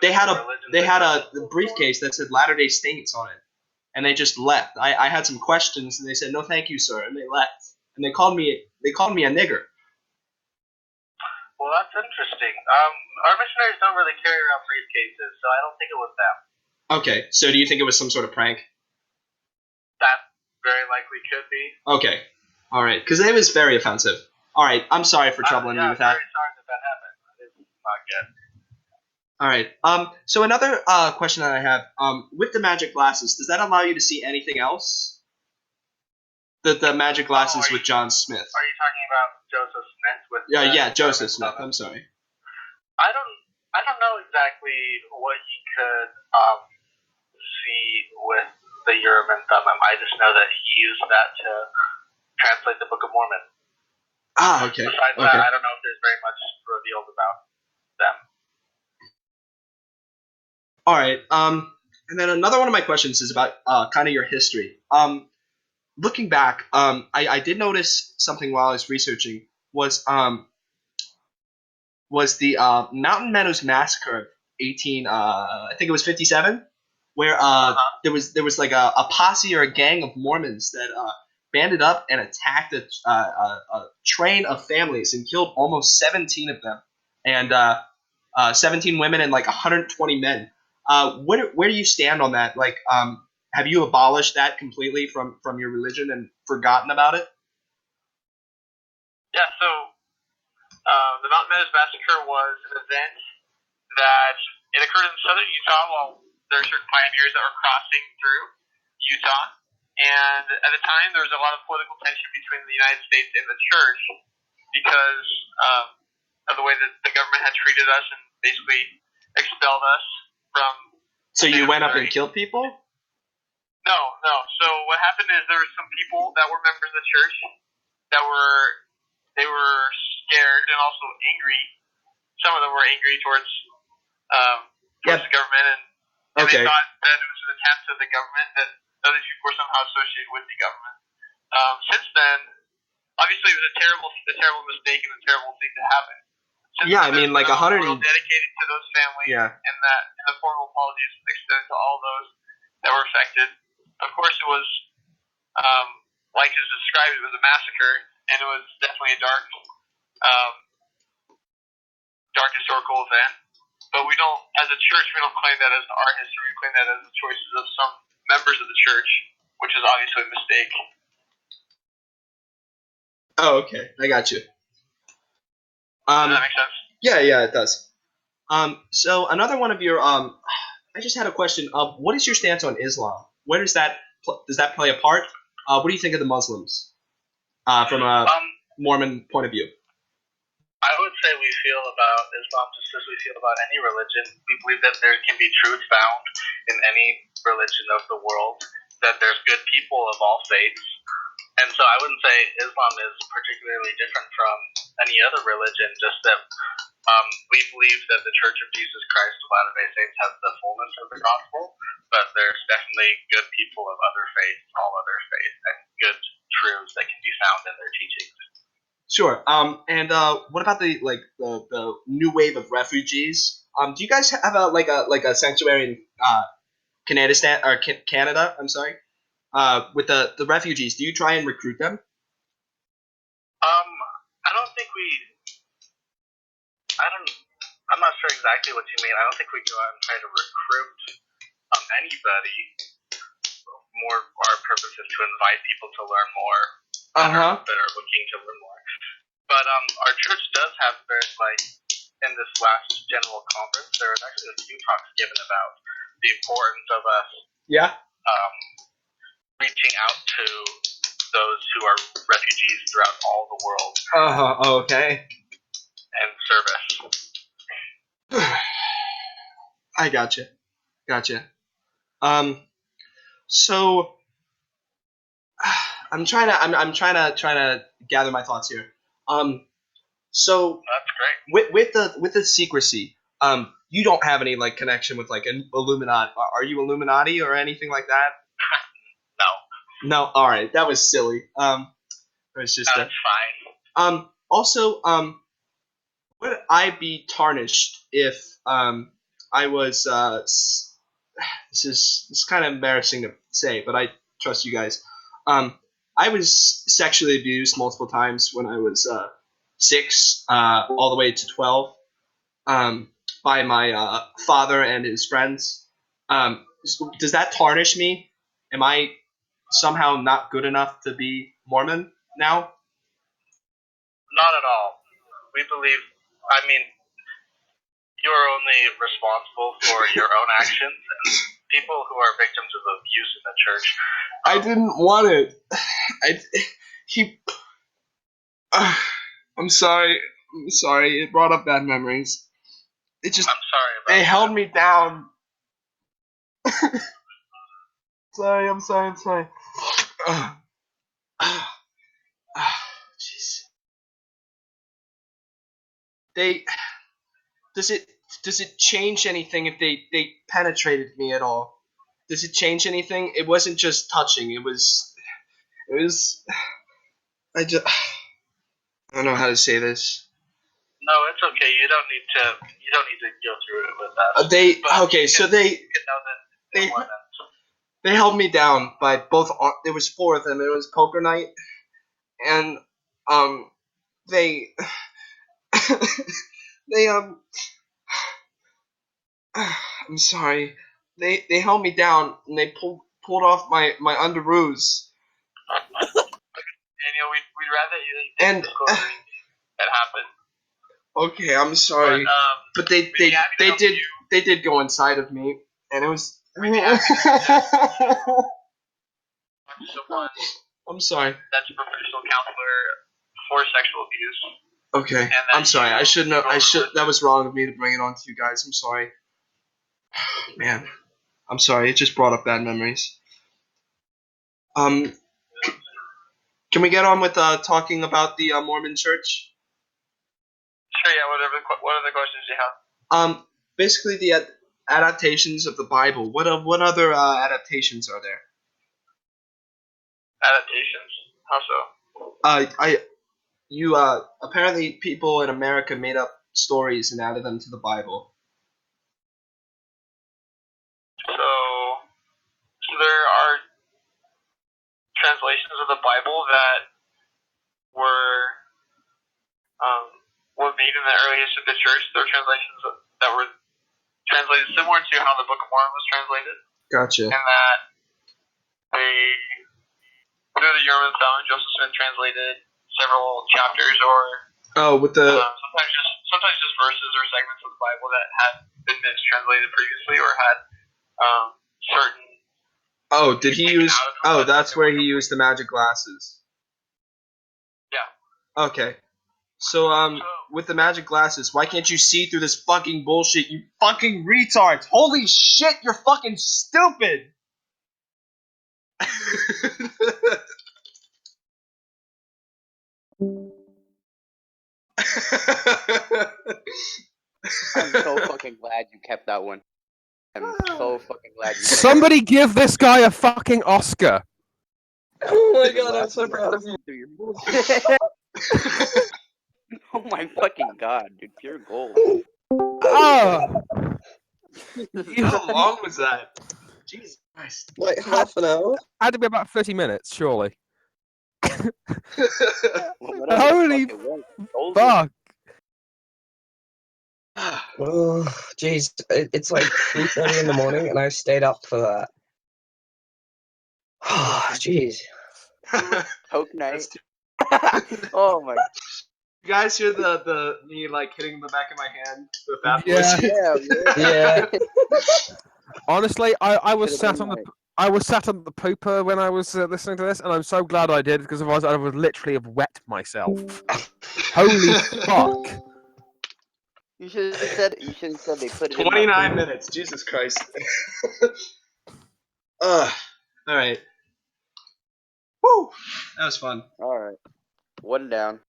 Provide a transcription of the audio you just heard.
They had a briefcase that said Latter-day Saints on it, and they just left. I had some questions, and they said, "No, thank you, sir," and they left. And they called me a nigger. Well, that's interesting. Our missionaries don't really carry around briefcases, so I don't think it was them. Okay, so do you think it was some sort of prank? That very likely could be. Okay, all right, because it was very offensive. All right, I'm sorry for troubling you with that. I'm very sorry that happened. It's not good. All right. So another question that I have, with the magic glasses, does that allow you to see anything else? The magic glasses with John Smith. Are you talking about Joseph Smith with? Yeah, Joseph Smith. I'm sorry. I don't know exactly what you could see with the Urim and Thummim. I just know that he used that to translate the Book of Mormon. Ah, okay. Besides that, I don't know if there's very much revealed about them. All right. And then another one of my questions is about kind of your history. Looking back, I did notice something while I was researching was the Mountain Meadows Massacre of I think it was 57, where there was like a posse or a gang of Mormons that banded up and attacked a train of families and killed almost 17 of them, and 17 women and like 120 men. Where do you stand on that? Like, have you abolished that completely from your religion and forgotten about it? Yeah, so the Mountain Meadows Massacre was an event that it occurred in southern Utah while there were certain pioneers that were crossing through Utah. And at the time, there was a lot of political tension between the United States and the church because of the way that the government had treated us and basically expelled us from... So you went up and killed people? No. So what happened is there were some people that were members of the church that they were scared and also angry. Some of them were angry towards the government, and they thought that it was an attempt of the government that these people were somehow associated with the government. Since then, obviously, it was a terrible mistake and a terrible thing to happen. I mean, like 100 dedicated to those families, and the formal apologies extended to all those that were affected. Of course, it was like it was described, it was a massacre, and it was definitely a dark historical event. But we don't, as a church, we don't claim that as our history. We claim that as the choices of some members of the church, which is obviously a mistake. Oh, okay, I got you. Does that make sense? Yeah, it does. So another one of your I just had a question. What is your stance on Islam? Where does that play a part? What do you think of the Muslims from a Mormon point of view? I would say we feel about Islam just as we feel about any religion. We believe that there can be truth found in any religion of the world, that there's good people of all faiths. And so I wouldn't say Islam is particularly different from any other religion, just that we believe that the Church of Jesus Christ of Latter-day Saints has the fullness of the gospel, but there's definitely good people of other faiths, all other faiths, and good truths that can be found in their teachings. Sure. And what about the new wave of refugees? Do you guys have a sanctuary in Canada? I'm sorry. With the refugees, do you try and recruit them? I don't think I'm not sure exactly what you mean. I don't think we go out and try to recruit anybody. More, our purpose is to invite people to learn more that are looking to learn more. But our church does have in this last general conference, there was actually a few talks given about the importance of us reaching out to those who are refugees throughout all the world. Okay. And service. I gotcha. So I'm trying to gather my thoughts here. So that's great. With the secrecy, you don't have any connection with an Illuminati. Are you Illuminati or anything like that? No. All right, that was silly. It's just that's fine. Also, would I be tarnished if I was this is kind of embarrassing to say, but I trust you guys. I was sexually abused multiple times when I was 6, all the way to 12, by my father and his friends. Does that tarnish me? Am I somehow not good enough to be Mormon now? Not at all. We believe. I mean, you are only responsible for your own actions, and people who are victims of abuse in the church. I didn't want it. He. I'm sorry. I'm sorry. It brought up bad memories. It just. I'm sorry about They that. held me down. Sorry. I'm sorry. Jeez. They. Does it change anything if they penetrated me at all? Does it change anything? It wasn't just touching. It was. I just. I don't know how to say this. No, it's okay. You don't need to go through it with us. So they You can know that they Mormons. they held me down by both. There was 4 of them. It was poker night, and they they I'm sorry. They held me down and they pulled off my underoos. Daniel, we'd rather you And disclosing that happened. okay, I'm sorry, but they did go inside of me, and it was. Someone I'm sorry. that's a professional counselor for sexual abuse. Okay, I'm sorry. I should know. That was wrong of me to bring it on to you guys. I'm sorry. Man, I'm sorry. It just brought up bad memories. Can we get on with talking about the Mormon Church? Sure. Yeah. What other questions do you have? Basically the adaptations of the Bible. What other adaptations are there? Adaptations. How so? Apparently people in America made up stories and added them to the Bible. So there are translations of the Bible that were made in the earliest of the church. There are translations that were translated similar to how the Book of Mormon was translated. Gotcha. And that through the Urim and Thummim, Joseph Smith translated several chapters, or with the sometimes just verses or segments of the Bible that had been mistranslated previously, or had certain. Oh, did he use? Oh, that's where he used the magic glasses. Yeah. Okay. So with the magic glasses, why can't you see through this fucking bullshit, you fucking retards? Holy shit, you're fucking stupid! I'm so fucking glad you kept that one. I'm so fucking glad you kept Somebody give this guy a fucking Oscar. Oh my god, I'm so proud of you. Oh my fucking god, dude, pure gold. Oh! How long was that? Jesus Christ. Like half an hour? Had to be about 30 minutes, surely. Whatever Holy the fuck it was, gold. fuck! Oh, jeez. It's like 3:30 in the morning and I stayed up for that. Oh, jeez. Coke night. Oh my. You guys hear the me like hitting the back of my hand with that Yeah. voice? Yeah. Honestly, I was sat on the pooper when I was listening to this, and I'm so glad I did, because otherwise I would literally have wet myself. Holy fuck! You should have said they put it 29 minutes. Jesus Christ. All right. Woo! That was fun. Alright. One down.